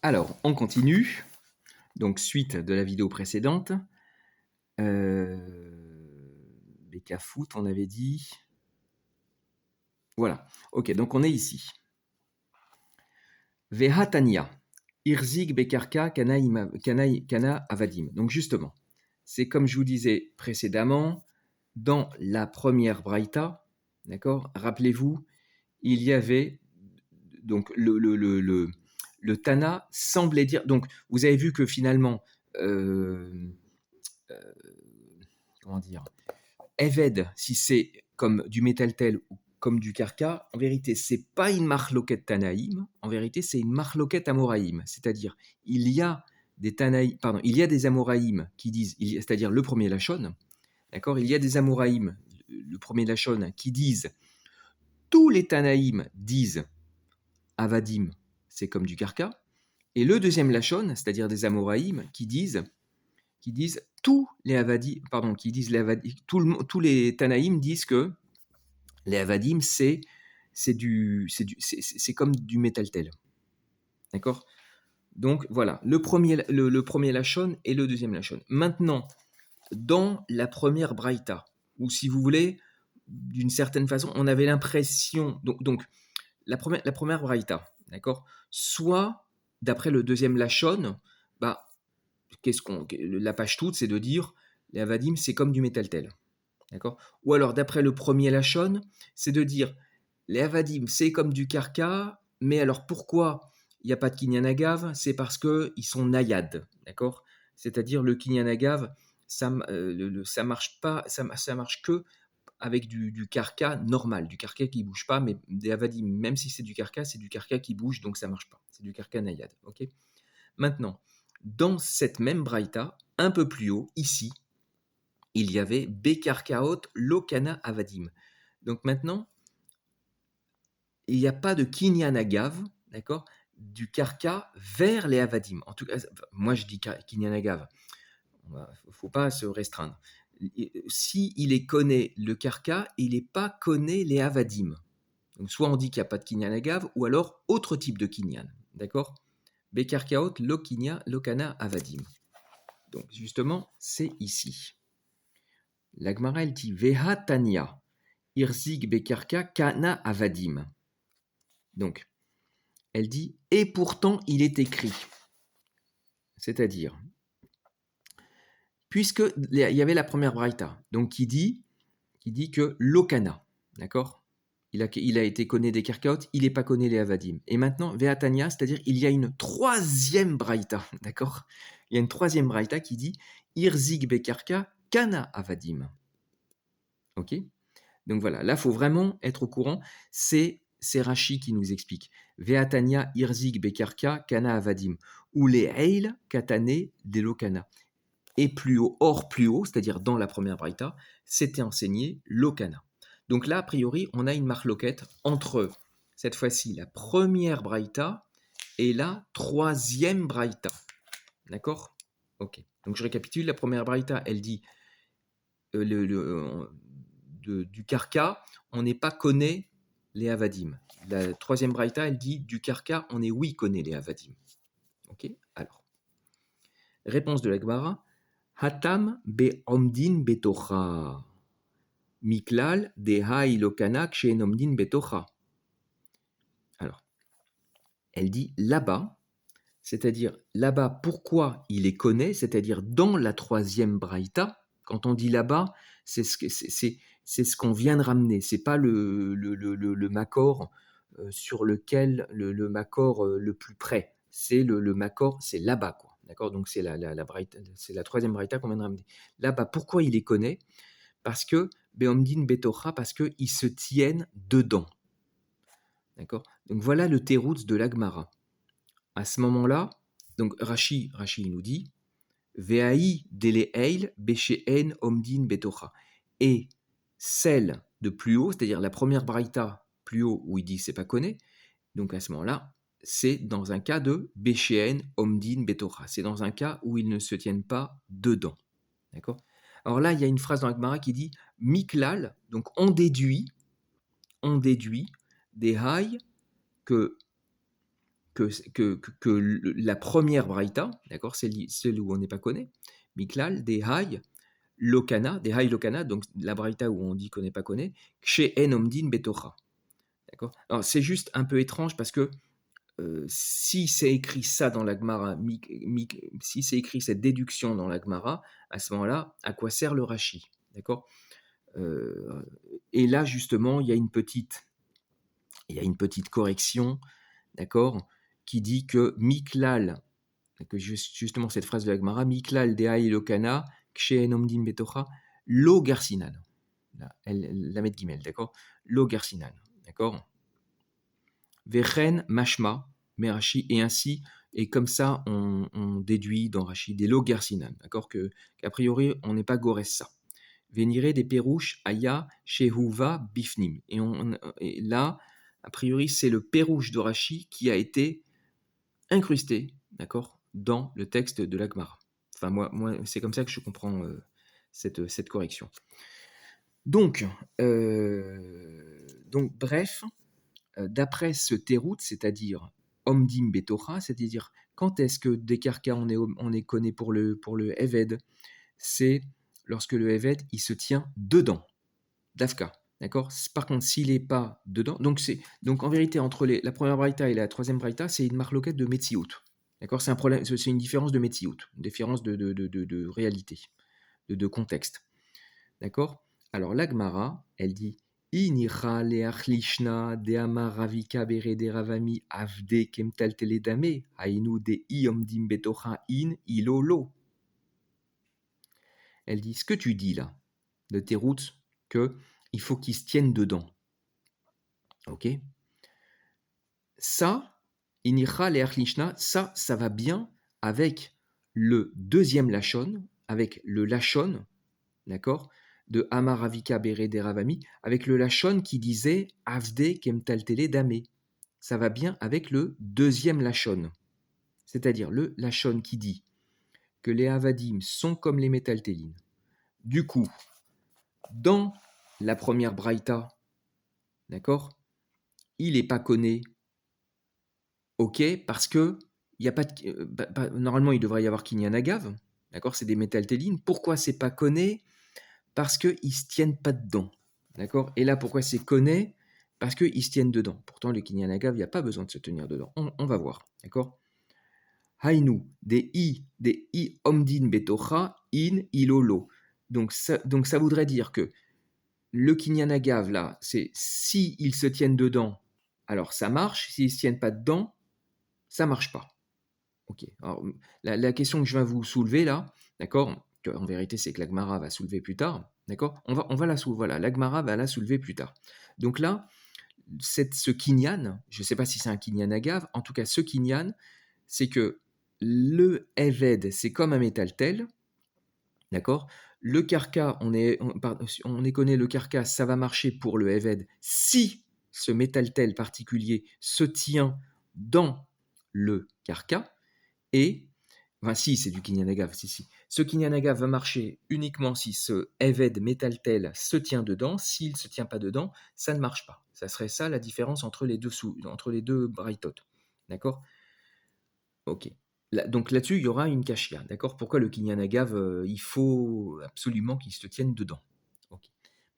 Alors, on continue. Donc, suite de la vidéo précédente. BK Foot, on avait dit. Voilà. Ok, donc on est ici. Vehatania. Irzig Bekarka Kana Avadim. Donc, justement, c'est comme je vous disais précédemment, dans la première Braïta, d'accord. Rappelez-vous, il y avait donc le Tana semblait dire. Donc, vous avez vu que finalement, comment dire, Eved, si c'est comme du métaltel ou comme du karka, en vérité, c'est pas une marloquette Tanaïm, en vérité, c'est une marloquette Amoraïm. C'est-à-dire, il y a des Tanaïm, pardon, il y a des Amoraïm qui disent, c'est-à-dire le premier Lachon, d'accord, il y a des Amoraïm, le premier Lachon, qui disent, tous les Tanaïm disent Avadim, c'est comme du karka, et le deuxième Lachon, c'est-à-dire des Amoraïm, qui disent tous les Avadim, pardon, qui disent les Avadim, tous les Tanaïm disent que les Avadim, c'est comme du métaltel. D'accord. Donc voilà, le premier Lachon et le deuxième Lachon. Maintenant, dans la première Braïta, ou si vous voulez, d'une certaine façon, on avait l'impression. Donc la première Braïta, d'accord. Soit, d'après le deuxième Lachon, bah, la page toute, c'est de dire les Avadim, c'est comme du métaltel. D'accord. Ou alors, d'après le premier Lachon, c'est de dire les Avadim, c'est comme du karka, mais alors pourquoi il n'y a pas de Kinyanagav? C'est parce qu'ils sont naïades, d'accord. C'est-à-dire le Kinyanagav, ça marche pas, ça marche que avec du karka normal, du karka qui bouge pas, mais des Avadim, même si c'est du karka qui bouge, donc ça marche pas. C'est du karka naïade, ok. Maintenant, dans cette même braïta, un peu plus haut, ici, il y avait Bekarkaot Lokana Avadim. Donc maintenant, il n'y a pas de Kinyanagav, d'accord, du karka vers les Avadim. En tout cas, moi je dis Kinyanagav, il ne faut pas se restreindre. Si il est connaît le karka, il n'est pas connaît les Avadim. Donc soit on dit qu'il n'y a pas de Kinyanagav, ou alors autre type de Kinyan, d'accord. Bekarkaot Lokana Avadim. Donc justement, c'est ici. La Gemara, elle dit Vehatania, Irzig Bekarka Kana Avadim. Donc, elle dit et pourtant il est écrit. C'est-à-dire, puisque il y avait la première braïta, donc qui dit que Lokana, d'accord, il a été conné des Kerkaot, il n'est pas conné les Avadim. Et maintenant, Vehatania, c'est-à-dire il y a une troisième braïta, d'accord. Il y a une troisième braïta qui dit Irzig Bekarka Kana Avadim. Ok. Donc voilà, là, il faut vraiment être au courant. C'est Rashi qui nous explique. Veatania Irzig Bekarka Kana Avadim. Ou les Eil Katane Delokana. Et plus haut, hors plus haut, c'est-à-dire dans la première braïta, c'était enseigné Lokana. Donc là, a priori, on a une marloquette entre, cette fois-ci, la première braïta et la troisième braïta. D'accord. Ok. Donc je récapitule. La première braïta, elle dit du karka, on n'est pas connaît les Avadim. La troisième braïta, elle dit du karka, on est oui connaît les Avadim. Ok. Alors, réponse de la Gemara. Hatam be omdin betocha. Miklal de haï lokana kshen omdin betocha. Alors, elle dit là-bas, c'est-à-dire là-bas, pourquoi il les connaît, c'est-à-dire dans la troisième braïta. Quand on dit là-bas, c'est ce qu'on vient de ramener. C'est pas le makor sur lequel le makor le plus près. C'est le makor, c'est là-bas, quoi. D'accord. Donc c'est c'est la troisième braïta qu'on vient de ramener. Là-bas, pourquoi il les connaît? Parce que Beomdin Betocha, parce que ils se tiennent dedans. D'accord. Donc voilà le teroutz de l'Agmara. À ce moment-là, donc Rashi nous dit Veaï dele eil besheen omdin betocha. Et celle de plus haut, c'est-à-dire la première braïta plus haut où il dit c'est pas connu, donc à ce moment-là, c'est dans un cas de besheen omdin betocha. C'est dans un cas où ils ne se tiennent pas dedans. D'accord. Alors là, il y a une phrase dans la Gemara qui dit Miklal, donc on déduit des haïs que la première braïta, d'accord, celle où on n'est pas connu, Miklal, des Hay, Lokana, des Hay Lokana, donc la braïta où on dit qu'on n'est pas connu, chez En Omdin Betocha. D'accord. Alors c'est juste un peu étrange parce que si c'est écrit ça dans la Gemara, si c'est écrit cette déduction dans la Gemara, à ce moment-là, à quoi sert le Rashi? D'accord. Et là, justement, il y a une petite correction, d'accord, qui dit que Miklal, que justement cette phrase de la Gemara, Miklal Dea Elokana, Kshe Nomdim Betocha, Lo Garsinan. La met Gimel, d'accord. Lo Garsinan, d'accord. Vechen Mashma, mais Rashi, et ainsi, et comme ça, on déduit dans Rashi des Lo Garsinan, d'accord, qu'a priori, on n'est pas Gores ça. Véniré des Pérouches Aya Shehuva Bifnim. Et là, a priori, c'est le Pérouche de Rashi qui a été incrusté, d'accord, dans le texte de la Gemara. Enfin, moi, c'est comme ça que je comprends cette correction. Donc, bref, d'après ce terout, c'est-à-dire Omdim Betocha, c'est-à-dire quand est-ce que des carcas on est connu pour le Eved, c'est lorsque le Eved il se tient dedans, d'Afka. D'accord. Par contre, s'il n'est pas dedans, donc en vérité entre la première braïta et la troisième braïta, c'est une marloquette de Metsiout. D'accord, c'est un problème, c'est une différence de Metsiout, une différence de réalité, de contexte. D'accord. Alors la Gemara, elle dit Inira leachlishna de amaravika berede ravami avde kemtal teledame ainu de iomdim betocha in ilolo. Elle dit ce que tu dis là, de tes routes, que il faut qu'ils se tiennent dedans. Ok. Ça, Inira leachlishna, ça va bien avec le deuxième lachon, avec le lachon, d'accord, de Amaravika Bere Deravami, avec le lachon qui disait Avde Kemtaltele Dame. Ça va bien avec le deuxième lachon, c'est-à-dire le lachon qui dit que les Avadim sont comme les métaltélines. Du coup, dans la première braïta, d'accord, il n'est pas conné, ok, parce que il y a pas de, normalement il devrait y avoir Kinyan Agav, d'accord, c'est des métaltélines. Pourquoi c'est pas conné? Parce qu'ils ne se tiennent pas dedans. D'accord. Et là, pourquoi c'est conné? Parce qu'ils se tiennent dedans. Pourtant, le Kinyan Agav, il n'y a pas besoin de se tenir dedans. On va voir. D'accord. Hainu, des i omdin betocha in ilolo. Donc ça voudrait dire que le Kinyan Agav, là, c'est si ils se tiennent dedans, alors ça marche. S'ils ne se tiennent pas dedans, ça ne marche pas. Ok. Alors, la question que je vais vous soulever là, d'accord, en vérité, c'est que la Gemara va soulever plus tard, d'accord. On va la soulever. Voilà, la Gemara va la soulever plus tard. Donc là, ce kinyan, je ne sais pas si c'est un kinyan agave, en tout cas, ce kinyan, c'est que le eved, c'est comme un métal-tel, d'accord. Le carca, on connaît le carca, ça va marcher pour le eved si ce métal-tel particulier se tient dans le carca. Et, enfin si, c'est du Kinyanagav, si. Ce Kinyanagav va marcher uniquement si ce Eved Metaltel se tient dedans. S'il ne se tient pas dedans, ça ne marche pas. Ça serait ça la différence entre les deux braïtot. D'accord. Ok. Donc là-dessus, il y aura une kashia. D'accord. Pourquoi le Kinyanagav, il faut absolument qu'il se tienne dedans. Ok.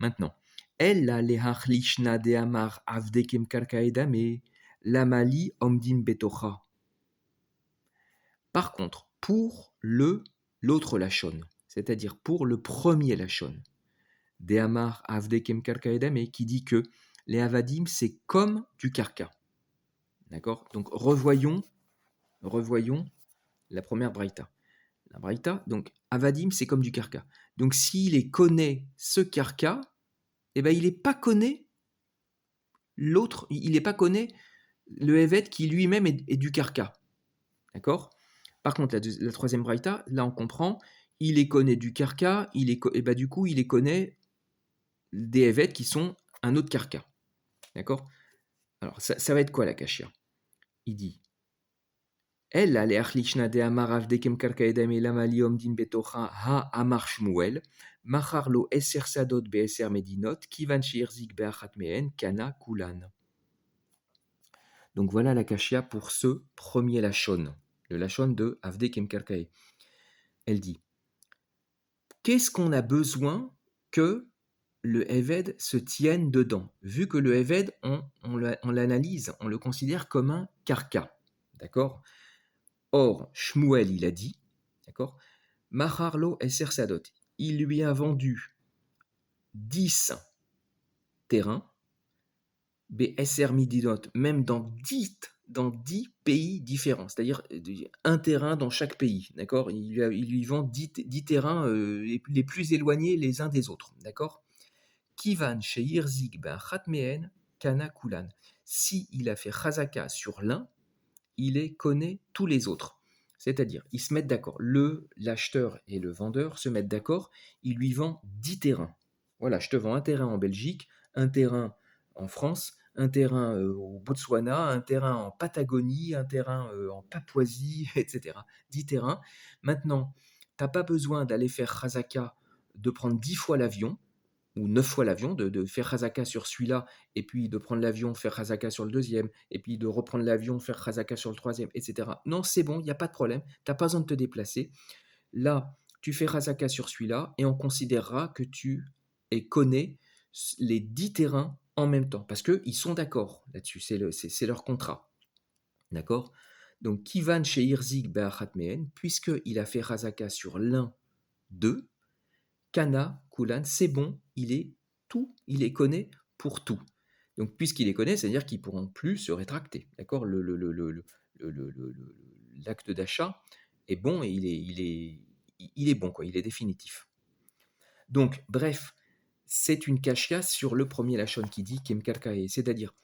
Maintenant, Ella lehachlishna de amar avdekem karkaedame lamali omdim betocha. Par contre, pour l'autre lachon, c'est-à-dire pour le premier lachon, Dehamar Avdekem Karkaedam, qui dit que les Avadim, c'est comme du karka. D'accord. Donc revoyons la première braïta. La braïta, donc Avadim, c'est comme du karka. Donc s'il est connaît ce karka, eh ben il n'est pas connaît l'autre, il n'est pas connaît le Evet qui lui-même est du karka. D'accord. Par contre, la troisième braïta, là on comprend, il les connaît du karka, et bah, du coup il les connaît des évêques qui sont un autre karka. D'accord. Alors ça va être quoi la kashia? Il dit Elle a le'achlishna de amarav dekem karka edam elamali omdin betocha ha amar shmuel machar lo eser sadot beeser medinot kivan shirzik beachat mehen kana kulan. Donc voilà la kashia pour ce premier lachon, le lachon de Avde Kemkarkae. Elle dit, qu'est-ce qu'on a besoin que le Eved se tienne dedans? Vu que le Eved, on l'analyse, on le considère comme un karka. D'accord? Or, Shmuel, il a dit, d'accord? Maharlo Eser Sadot, il lui a vendu 10 terrains, Eser Midinot, même dans dix pays différents, c'est-à-dire un terrain dans chaque pays, d'accord? Il lui vend 10 terrains les plus éloignés les uns des autres, d'accord? Kivan Sheir Zig Ben Khatmehen Kana Kulan. Si il a fait Chazaka sur l'un, il les connaît tous les autres. C'est-à-dire, ils se mettent d'accord. L'acheteur et le vendeur se mettent d'accord. Il lui vend 10 terrains. Voilà, je te vends un terrain en Belgique, un terrain en France, un terrain au Botswana, un terrain en Patagonie, un terrain en Papouasie, etc. 10 terrains. Maintenant, tu n'as pas besoin d'aller faire Khazaka, de prendre 10 fois l'avion ou 9 fois l'avion, de faire Khazaka sur celui-là, et puis de prendre l'avion, faire Khazaka sur le deuxième, et puis de reprendre l'avion, faire Khazaka sur le troisième, etc. Non, c'est bon, il n'y a pas de problème, tu n'as pas besoin de te déplacer. Là, tu fais Khazaka sur celui-là, et on considérera que tu connais les 10 terrains en même temps, parce qu'ils sont d'accord là-dessus, c'est leur contrat. D'accord? Donc, Kivan chez Irzig Be'achatmehen, puisqu'il a fait Khazaka sur l'un d'eux, Kana, Kulan, c'est bon, il les connaît pour tout. Donc, puisqu'il les connaît, c'est-à-dire qu'ils ne pourront plus se rétracter. D'accord? L'acte d'achat est bon et il est bon, quoi, il est définitif. Donc, bref, c'est une kashia sur le premier lachon qui dit Kem Karkae, c'est-à-dire,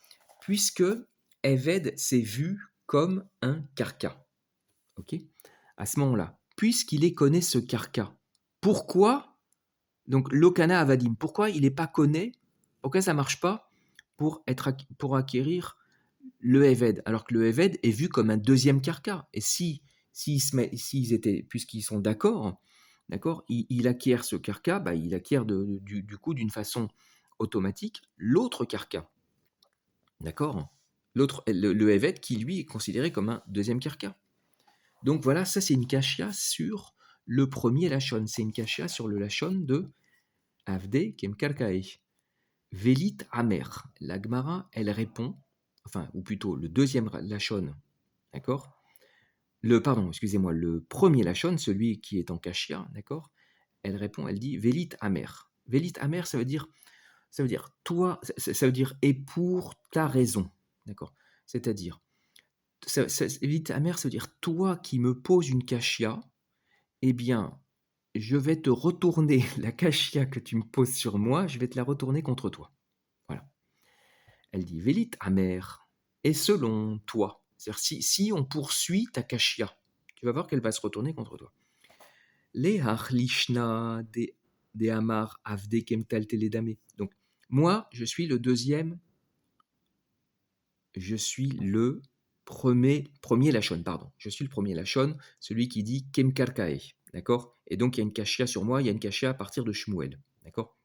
puisque Eved s'est vu comme un karka. Ok? À ce moment-là, puisqu'il les connaît ce karka, pourquoi donc l'Okana Avadim, pourquoi il n'est pas connu? Pourquoi ça ne marche pas pour acquérir le Eved, alors que le Eved est vu comme un deuxième karka? Et s'ils étaient, puisqu'ils sont d'accord, il acquiert ce karka, bah, il acquiert du coup d'une façon automatique l'autre karka. D'accord? Le Eved qui lui est considéré comme un deuxième karka. Donc voilà, ça c'est une kashia sur le premier lachon. C'est une kashia sur le lachon de Avde Kemkarkae. Velit Amer. La Gemara, elle répond, enfin, ou plutôt le deuxième lachon, d'accord? Excusez-moi, le premier lachon, celui qui est en kashia, d'accord? Elle répond, elle dit Velit Amer. Velit Amer, ça veut dire toi, ça veut dire et pour ta raison, d'accord? C'est-à-dire, Velit Amer, ça veut dire toi qui me poses une kashia, eh bien, je vais te retourner la kashia que tu me poses sur moi, je vais te la retourner contre toi. Voilà. Elle dit Vélit amer, et selon toi, c'est-à-dire si on poursuit ta kashia, tu vas voir qu'elle va se retourner contre toi. Les harlishna de amar avde kemtal teledame. Donc, moi, je suis le premier lachon, pardon. Je suis le premier lachon, celui qui dit kemkarkae, d'accord? Et donc, il y a une kashia sur moi, il y a une kashia à partir de Shmuel, d'accord?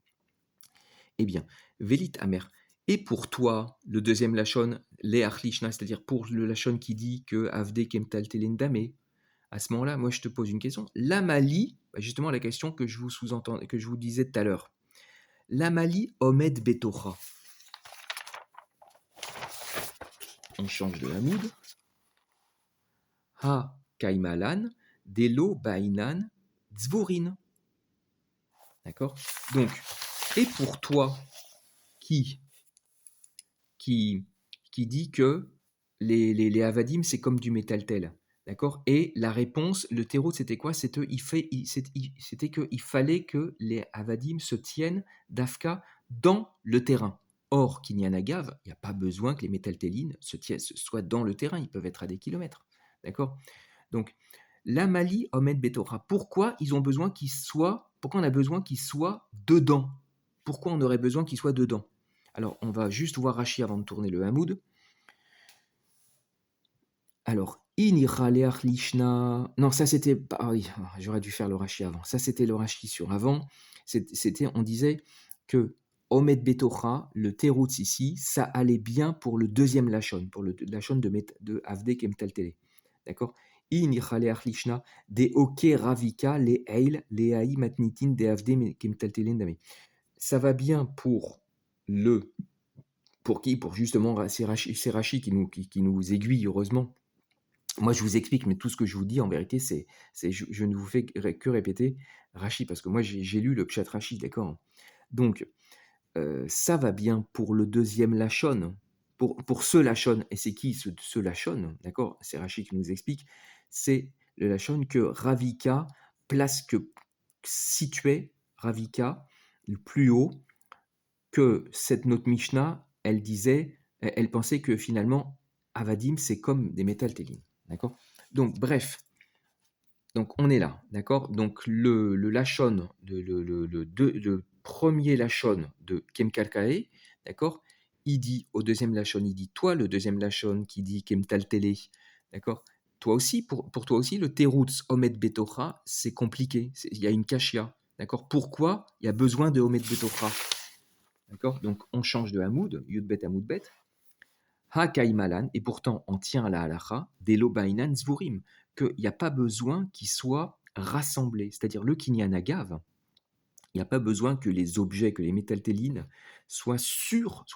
Eh bien, Vélit Amer. Et pour toi, le deuxième lachon, les Achlishna, c'est-à-dire pour le lachon qui dit que Avde Kemtal Telendame, à ce moment-là, moi je te pose une question. L'Amali, justement la question que je vous disais tout à l'heure. L'Amali Omed Betora. On change de Hamoud. Ha Kaimalan, Delo Bainan, Zvorin. D'accord? Donc, et pour toi, qui dit que les Avadim, c'est comme du métal tel. D'accord? Et la réponse, le terreau, c'était quoi? C'était qu'il fallait que les Avadim se tiennent d'Afka dans le terrain. Or, qu'il n'y en a gave, il n'y a pas besoin que les métaltélines soient dans le terrain, ils peuvent être à des kilomètres. D'accord? Donc, l'Amali Omed Betora, pourquoi on a besoin qu'ils soient dedans? Pourquoi on aurait besoin qu'ils soient dedans? Alors, on va juste voir Rashi avant de tourner le Hamoud. Alors, Iniraleach Lishna. Non, ça c'était. Ah oui, j'aurais dû faire le Rashi avant. Ça c'était le Rashi sur avant. On disait que Omed Betocha, le teroutz ici, ça allait bien pour le deuxième lachon, pour le lachon de Avde Kemtaltele. D'accord? In Ichale Achlishna, de Oke Ravika, les Eil, les Haï Matnitin, de Avde Kemtaltele Dame. Ça va bien le. Pour qui? Pour justement, c'est Rachi qui nous aiguille, heureusement. Moi, je vous explique, mais tout ce que je vous dis, en vérité, je ne vous fais que répéter Rachi, parce que moi, j'ai lu le Pshat Rachi, d'accord? Donc, ça va bien pour le deuxième Lachon, pour ce Lachon. Et c'est qui ce Lachon? D'accord? C'est Rachi qui nous explique. C'est le Lachon que Ravika situait Ravika le plus haut, que cette note Mishnah, elle pensait que finalement, Avadim, c'est comme des métals télines. D'accord? Donc, bref, donc on est là, d'accord? Donc le lachon, le premier lachon de Kemkalkae, d'accord? Il dit au deuxième lachon, il dit toi, le deuxième lachon qui dit Kemtaltele, d'accord? Toi aussi, pour toi aussi, le teroutz Omed Betocha, c'est compliqué. Il y a une kashia, d'accord? Pourquoi il y a besoin de Omed Betocha? D'accord? Donc on change de Hamoud, Yudbet Hamoudbet. Ha Kaimalan, et pourtant on tient à la halacha, des lobainan zvurim, qu'il n'y a pas besoin qu'ils soient rassemblés. C'est-à-dire le kinyan agav, il n'y a pas besoin que les objets, que les métaltélines soient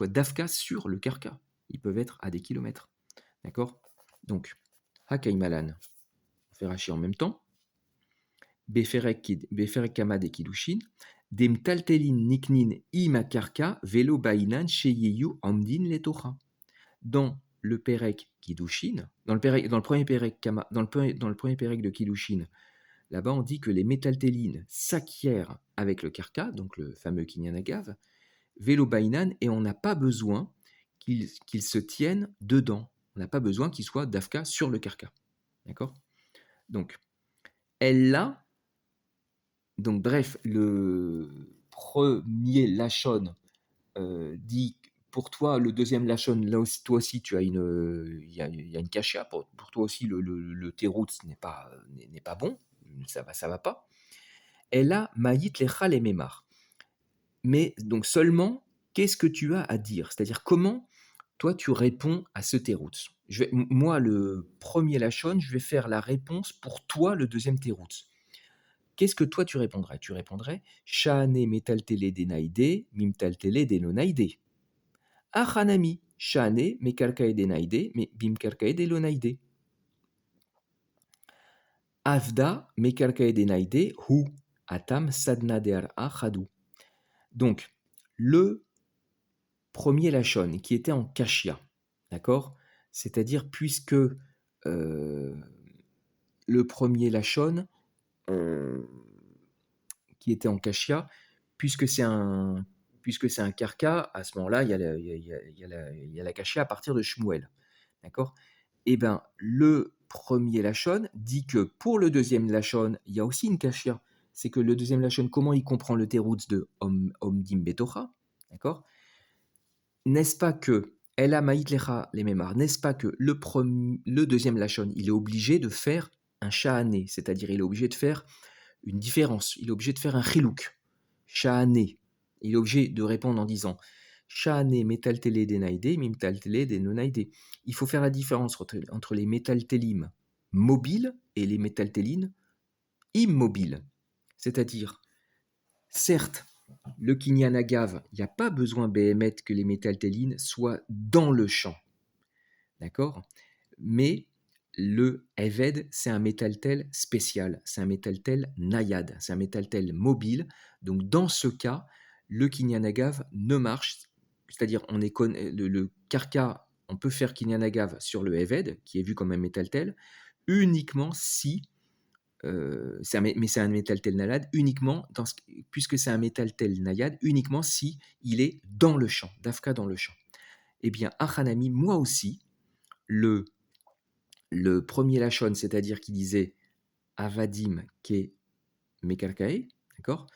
dafka sur le karka. Ils peuvent être à des kilomètres. D'accord? Donc, Ha Kaimalan, on fait Rashi en même temps. Beferek Kamad et Kidushin, Dem taltelin niknin imakarka velo bainan sheyeyu amdin letocha. Dans le Pérec Kiddushin, dans le premier Pérec dans le premier Pérec de Kiddushin, là-bas on dit que les métaltélines s'acquièrent avec le karka, donc le fameux kinyanagav, vélo bainan, et on n'a pas besoin qu'ils se tiennent dedans. On n'a pas besoin qu'ils soient dafka sur le karka. D'accord? Donc, elle l'a. Donc, bref, le premier Lachon dit pour toi, le deuxième Lachon, là aussi, toi aussi, tu as il y a une kasha. Pour toi aussi, le teroutz n'est pas bon. Ça va pas. Elle a maït lecha les mémar. Mais donc seulement, qu'est-ce que tu as à dire? C'est-à-dire comment toi tu réponds à ce teroutz? Moi, le premier Lachon, je vais faire la réponse pour toi, le deuxième teroutz. Qu'est-ce que toi tu répondrais? Tu répondrais Shahane metaltele denaide, mimtaltele denonaide. Achanami, Shahane mekalkae denaide, bimkalkae delonaide. Avda mekalkae denaide, hu atam sadna dear achadu. Donc, le premier Lachon qui était en kashia, d'accord? C'est-à-dire puisque le premier Lachon qui était en kashia, puisque c'est un karka, à ce moment-là, il y a la kashia à partir de Shmuel. D'accord? Eh bien, le premier Lachon dit que pour le deuxième Lachon, il y a aussi une kashia. C'est que le deuxième Lachon, comment il comprend le teroutz de Omdim Betocha? D'accord? N'est-ce pas que Ela Maïtlecha les mémar, n'est-ce pas que le deuxième Lachon, il est obligé de faire un sha'ané, c'est-à-dire il est obligé de faire une différence, il est obligé de faire un chilouk, sha'ané. Il est obligé de répondre en disant sha'ané metaltele denaide, mimtaltele denonaide. Il faut faire la différence entre les métaltélim mobiles et les métaltélines immobiles. C'est-à-dire, certes, le kinyan agave, il n'y a pas besoin béhémet que les métaltélines soient dans le champ. D'accord? Mais le Eved, c'est un métaltel spécial, c'est un métaltel nayad, c'est un métaltel mobile. Donc dans ce cas, le kinyanagav ne marche, c'est-à-dire le karka, on peut faire kinyanagav sur le Eved, qui est vu comme un métaltel, uniquement si, mais c'est un métaltel nayad, uniquement, puisque c'est un métaltel nayad, uniquement si il est dans le champ, dafka dans le champ. Eh bien, Achanami, moi aussi, le premier Lachon, c'est-à-dire qui disait Avadim ke Mekarkae, d'accord?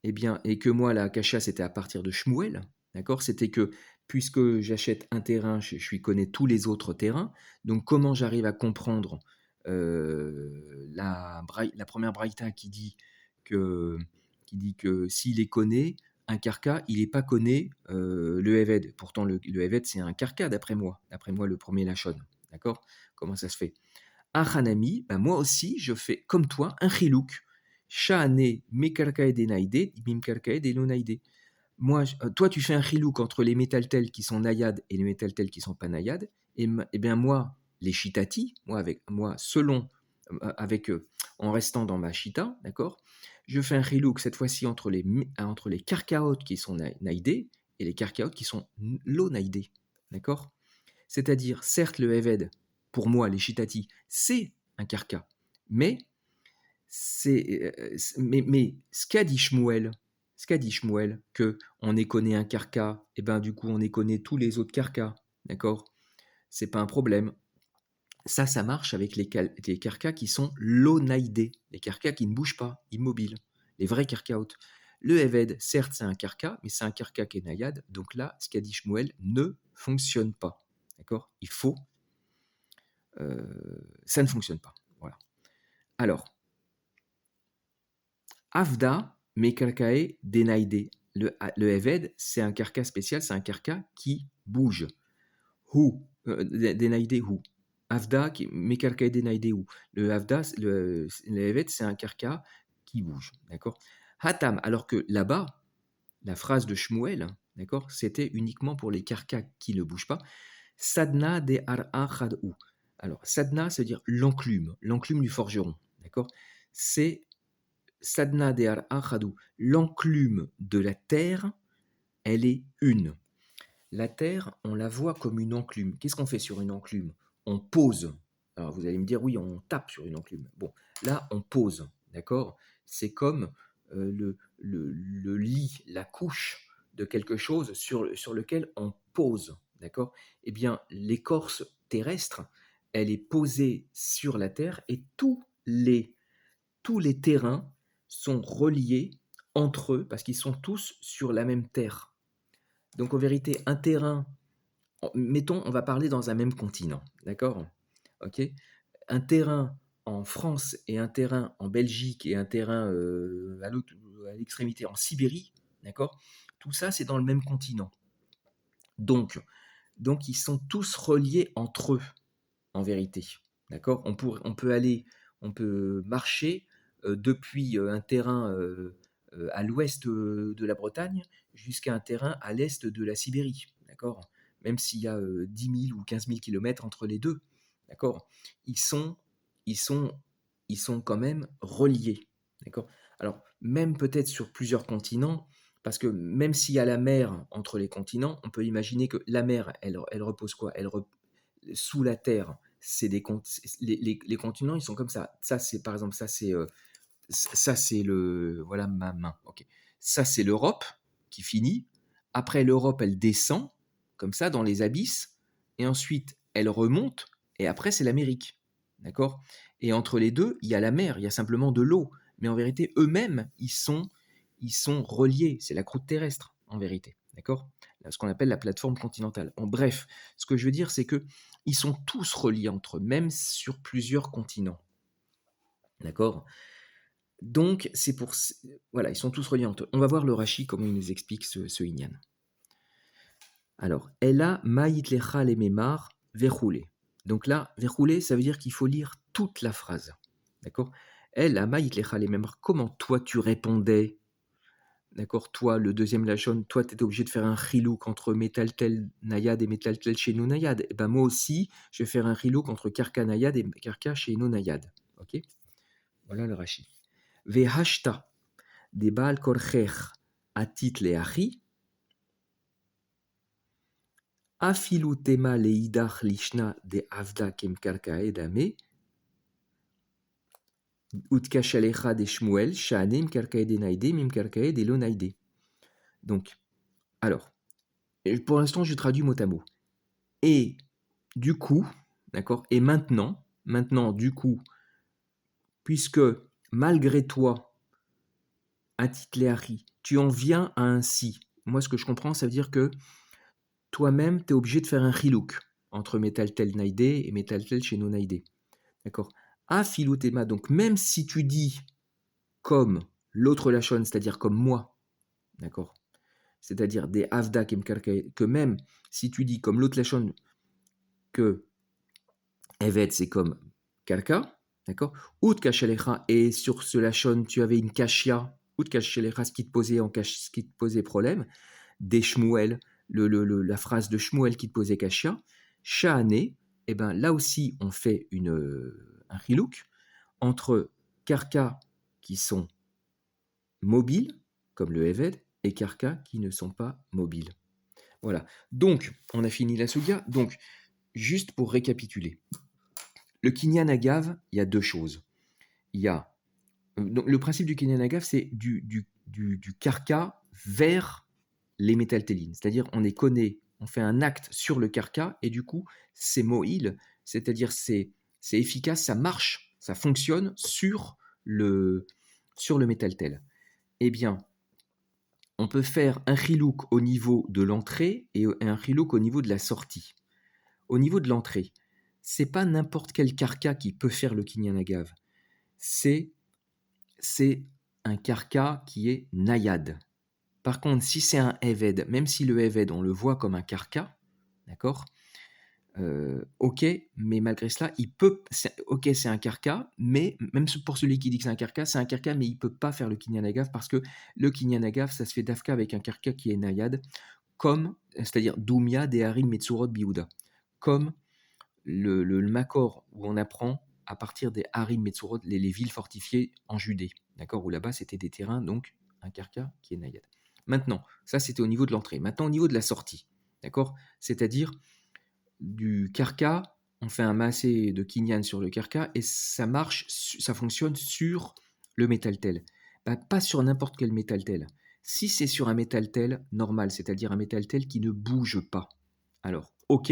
Eh bien, et que moi, la Kasha, c'était à partir de Shmuel, d'accord? C'était que, puisque j'achète un terrain, je connais tous les autres terrains, donc comment j'arrive à comprendre la première braïta qui dit que s'il les connaît, un karka, il n'est pas conné le Eved. Pourtant, le Eved, c'est un karka, d'après moi. D'après moi, le premier Lachon. D'accord? Comment ça se fait? Hanami, ben moi aussi, je fais comme toi un chilouk. Sha'ane mekarkae de naide, mimkarkae de lo naide. Moi, toi, tu fais un chilouk entre les métaltels qui sont naïades et les métaltels qui sont pas naïades. Et bien moi, les shitati, moi selon, avec en restant dans ma shita, d'accord, je fais un chilouk cette fois-ci entre les karkaot qui sont naïdés et les karkaot qui sont lo naïdés, d'accord. C'est-à-dire, certes, le Eved, pour moi, les shitati, c'est un karka, mais mais ce qu'a dit Shmuel, que on éconné un carca, et ben du coup on éconné tous les autres carcas, d'accord? C'est pas un problème. Ça marche avec les carcas qui sont lonaïdés, les carcas qui ne bougent pas, immobiles, les vrais carcaotes. Le Eved, certes, c'est un carca, mais c'est un carca qui est naïade, donc là, ce qu'a dit Shmuel ne fonctionne pas, d'accord? Ça ne fonctionne pas, voilà. Alors, Avda, Mekalkae, Denaide. Le Eved, c'est un carca spécial, c'est un carca qui bouge. Hu, Denaide Hu. Avda, Mekalkae, Denaide Hu. Le Avda, le Eved, c'est un carca qui bouge. D'accord. Hatam, alors que là-bas, la phrase de Shmuel, d'accord, c'était uniquement pour les carcas qui ne bougent pas. Sadna de Ar'a Chad'u. Alors, Sadna, c'est à dire l'enclume du forgeron. D'accord. C'est Sadna de Achadou, l'enclume de la terre, elle est une. La terre, on la voit comme une enclume. Qu'est-ce qu'on fait sur une enclume? On pose. Alors vous allez me dire, oui, on tape sur une enclume. Bon, là, on pose, d'accord? C'est comme le lit, la couche de quelque chose sur lequel on pose, d'accord? Eh bien, l'écorce terrestre, elle est posée sur la terre et tous les terrains sont reliés entre eux parce qu'ils sont tous sur la même terre. Donc en vérité, un terrain, mettons, on va parler dans un même continent, d'accord? Ok. Un terrain en France et un terrain en Belgique et un terrain à l'extrémité en Sibérie, d'accord? Tout ça, c'est dans le même continent. Donc ils sont tous reliés entre eux, en vérité, d'accord? On peut marcher depuis un terrain à l'ouest de la Bretagne jusqu'à un terrain à l'est de la Sibérie, d'accord? Même s'il y a 10 000 ou 15 000 kilomètres entre les deux, d'accord? Ils sont, ils, sont, ils sont quand même reliés, d'accord? Alors, même peut-être sur plusieurs continents, parce que même s'il y a la mer entre les continents, on peut imaginer que la mer, elle repose quoi? Sous la terre, c'est les continents, ils sont comme ça. Ça, c'est par exemple, ça, c'est le. Voilà ma main. Ok. Ça, c'est l'Europe qui finit. Après, l'Europe, elle descend, comme ça, dans les abysses. Et ensuite, elle remonte. Et après, c'est l'Amérique. D'accord. Et entre les deux, il y a la mer, il y a simplement de l'eau. Mais en vérité, eux-mêmes, ils sont reliés. C'est la croûte terrestre, en vérité. D'accord. Ce qu'on appelle la plateforme continentale. En bref, ce que je veux dire, c'est que ils sont tous reliés entre eux, même sur plusieurs continents. D'accord. Donc, c'est pour. Voilà, ils sont tous reliés entre eux. On va voir le Rashi, comment il nous explique ce Inyan. Alors, Ella maïtlecha le memar verroulé. Donc là, verroulé, ça veut dire qu'il faut lire toute la phrase. D'accord. Ella maïtlecha le memar. Comment toi tu répondais? D'accord. Toi, le deuxième lachon, toi, tu étais obligé de faire un chilouk entre metaltel nayad et metaltel sheno nayad. Et ben moi aussi, je vais faire un chilouk entre karka nayad et karka sheno nayad. Ok. Voilà le Rashi. Vehashta. De Baal Korcher Atit Leachi, Afilu Tema Leidach Lishna de Avda Kem Karkae Dame, Utkashalecha de Shmuel, Shanem Karkae de Naide, Mim Karkae de Lonaide. Donc, alors, pour l'instant, je traduis mot à mot. Et du coup, d'accord, et maintenant, du coup, puisque malgré toi, Atit Leachi, tu en viens à un si. Moi, ce que je comprends, ça veut dire que toi-même, tu es obligé de faire un chilouk entre Metaltel Naide et Metaltel Sheno Naide. D'accord. A filotema, donc même si tu dis comme l'autre Lachon, c'est-à-dire comme moi, d'accord, c'est-à-dire des avda kemkarka, que même si tu dis comme l'autre lachon que evet c'est comme karka, d'accord? Out kachalecha, et sur ce lachon tu avais une kashia, out kachalecha, ce qui te posait problème, des Shmuel, la phrase de Shmuel qui te posait kashia, shahane, et ben là aussi on fait un chilouk entre karka qui sont mobiles, comme le Eved, et karka qui ne sont pas mobiles. Voilà. Donc, on a fini la sugia. Donc, juste pour récapituler, le kinyan agav, il y a deux choses. Il y a donc, le principe du kinyan agav, c'est du karka vers les métaltélines. C'est-à-dire, on est conné, on fait un acte sur le karka, et du coup, c'est moïl, c'est-à-dire c'est efficace, ça marche, ça fonctionne sur le métaltel. Eh bien, on peut faire un chilouk au niveau de l'entrée et un chilouk au niveau de la sortie. Au niveau de l'entrée, c'est pas n'importe quel karka qui peut faire le kinyan agav. C'est un karka qui est nayad. Par contre, si c'est un eved, même si le eved on le voit comme un karka, d'accord, ok, mais malgré cela, ok, c'est un carca, mais même pour celui qui dit que c'est un carca, mais il peut pas faire le kinyan agav parce que le kinyan agav, ça se fait d'afka avec un carca qui est nayad, comme, c'est-à-dire Doumia des Harim Metsurot Biouda, comme le Makor où on apprend à partir des Harim Metsurot, les villes fortifiées en Judée, d'accord, où là-bas c'était des terrains, donc un carca qui est nayad. Maintenant, ça c'était au niveau de l'entrée. Maintenant, au niveau de la sortie, d'accord, c'est-à-dire du carca, on fait un massé de kinyan sur le carca et ça marche, ça fonctionne sur le métaltel. Bah, pas sur n'importe quel métaltel. Si c'est sur un métaltel normal, c'est-à-dire un métaltel qui ne bouge pas, alors ok,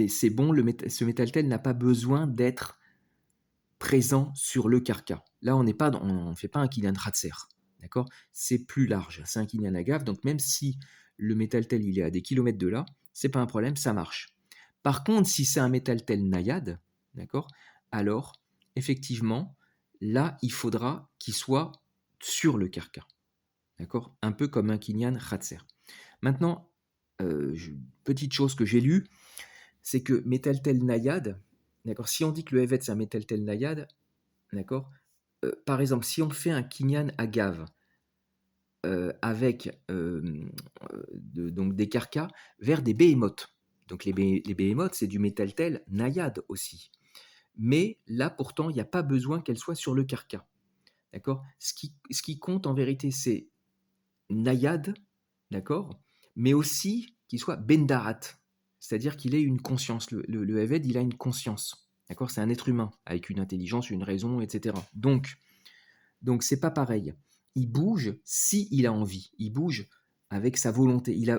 c'est bon, ce métaltel n'a pas besoin d'être présent sur le carca. Là, on ne fait pas un kinyan ratser, d'accord? C'est plus large, c'est un kinyan agav, donc même si le métaltel il est à des kilomètres de là, c'est pas un problème, ça marche. Par contre, si c'est un métaltel nayad, d'accord, alors effectivement, là, il faudra qu'il soit sur le carca, d'accord, un peu comme un kinyan ratser. Maintenant, petite chose que j'ai lue, c'est que métaltel nayad, d'accord, si on dit que le evet c'est un métaltel nayad, d'accord, par exemple, si on fait un kinyan agav avec donc des carcas vers des behemoths. Donc les behemoths, c'est du métaltel nayad aussi. Mais là, pourtant, il n'y a pas besoin qu'elle soit sur le carca. D'accord, ce qui compte en vérité, c'est nayad, d'accord, mais aussi qu'il soit bendarat, c'est-à-dire qu'il ait une conscience. Le Eved, il a une conscience. D'accord, c'est un être humain avec une intelligence, une raison, etc. Donc c'est pas pareil. Il bouge si il a envie. Il bouge avec sa volonté. Il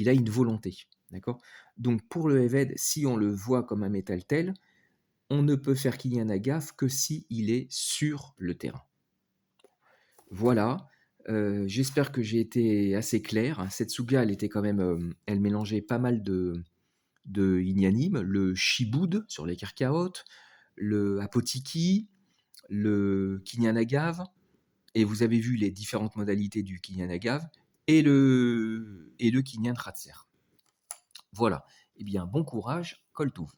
a une volonté. D'accord. Donc pour le Eved, si on le voit comme un métal tel, on ne peut faire qu'il y ait un agaf que si il est sur le terrain. Voilà. J'espère que j'ai été assez clair. Cette souga, elle était quand même, elle mélangeait pas mal de inyanim, le shiboud sur les karkaot, le apotiki, le kinyanagav, et vous avez vu les différentes modalités du Kinyan Agav et le Kinyan Khatser. Voilà. Eh bien, bon courage, Kol Touv.